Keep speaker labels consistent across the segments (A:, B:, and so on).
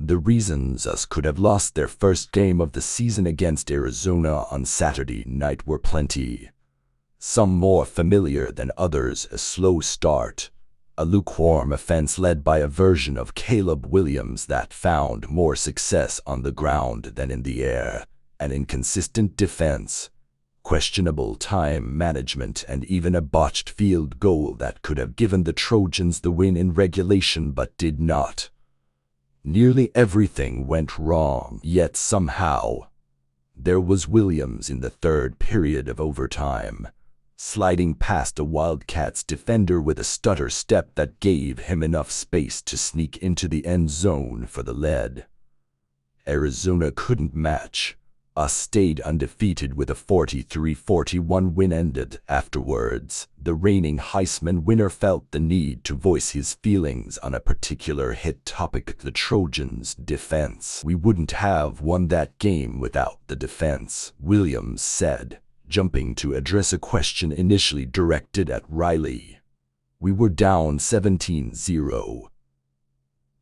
A: The reasons us could have lost their first game of the season against Arizona on Saturday night were plenty. Some more familiar than others: a slow start, a lukewarm offense led by a version of Caleb Williams that found more success on the ground than in the air, an inconsistent defense, questionable time management, and even a botched field goal that could have given the Trojans the win in regulation but did not. Nearly everything went wrong, yet somehow there was Williams in the third period of overtime, sliding past a Wildcats defender with a stutter step that gave him enough space to sneak into the end zone for the lead. Arizona couldn't match. Us stayed undefeated with a 43-41 win. Ended afterwards, the reigning Heisman winner felt the need to voice his feelings on a particular hit topic: the Trojans' defense. "We wouldn't have won that game without the defense," Williams said, jumping to address a question initially directed at Riley. "We were down 17-0.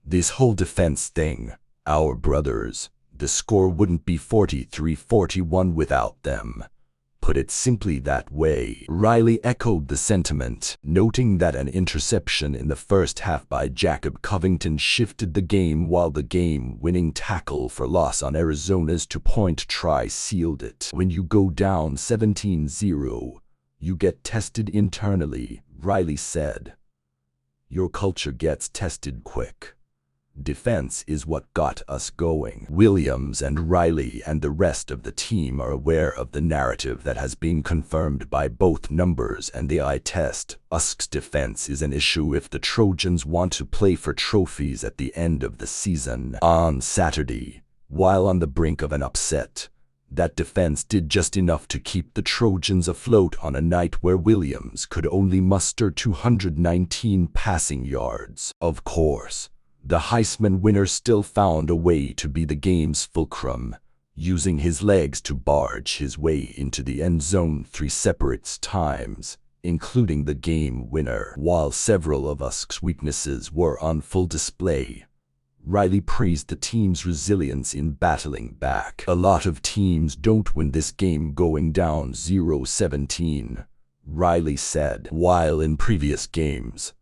A: This whole defense thing, our brothers. The score wouldn't be 43-41 without them. Put it simply that way." Riley echoed the sentiment, noting that an interception in the first half by Jacob Covington shifted the game, while the game-winning tackle for loss on Arizona's two-point try sealed it. "When you go down 17-0, you get tested internally," Riley said. "Your culture gets tested quick. Defense is what got us going." Williams and Riley and the rest of the team are aware of the narrative that has been confirmed by both numbers and the eye test. USC's defense is an issue if the Trojans want to play for trophies at the end of the season. On Saturday, while on the brink of an upset, that defense did just enough to keep the Trojans afloat on a night where Williams could only muster 219 passing yards. Of course, the Heisman winner still found a way to be the game's fulcrum, using his legs to barge his way into the end zone 3 separate times, including the game winner. While several of USC's weaknesses were on full display, Riley praised the team's resilience in battling back. "A lot of teams don't win this game going down 0-17, Riley said. While in previous games,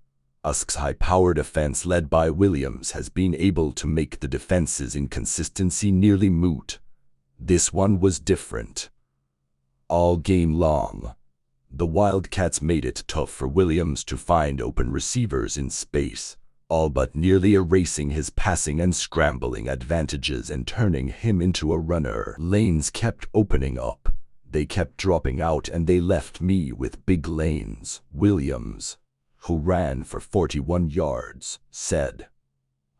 A: USC's high-powered offense led by Williams has been able to make the defense's inconsistency nearly moot, this one was different. All game long, the Wildcats made it tough for Williams to find open receivers in space, all but nearly erasing his passing and scrambling advantages and turning him into a runner. Lanes kept opening up, they kept dropping out, and they left me with big lanes," Williams, who ran for 41 yards, said.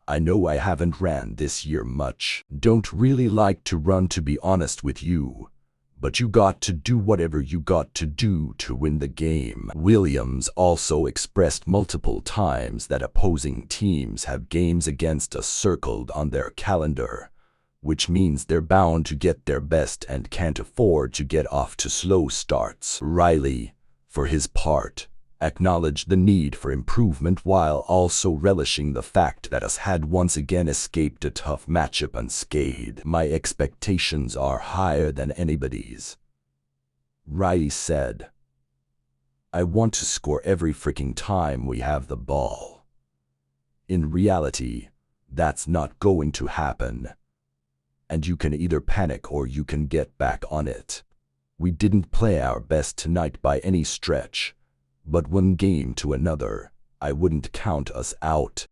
A: "I know I haven't ran this year much. Don't really like to run, to be honest with you. But you got to do whatever you got to do to win the game." Williams also expressed multiple times that opposing teams have games against us circled on their calendar, which means they're bound to get their best and can't afford to get off to slow starts. Riley, for his part, acknowledged the need for improvement while also relishing the fact that us had once again escaped a tough matchup unscathed. "My expectations are higher than anybody's," Riley said. "I want to score every freaking time we have the ball. In reality, that's not going to happen. And you can either panic or you can get back on it. We didn't play our best tonight by any stretch, but one game to another, I wouldn't count us out."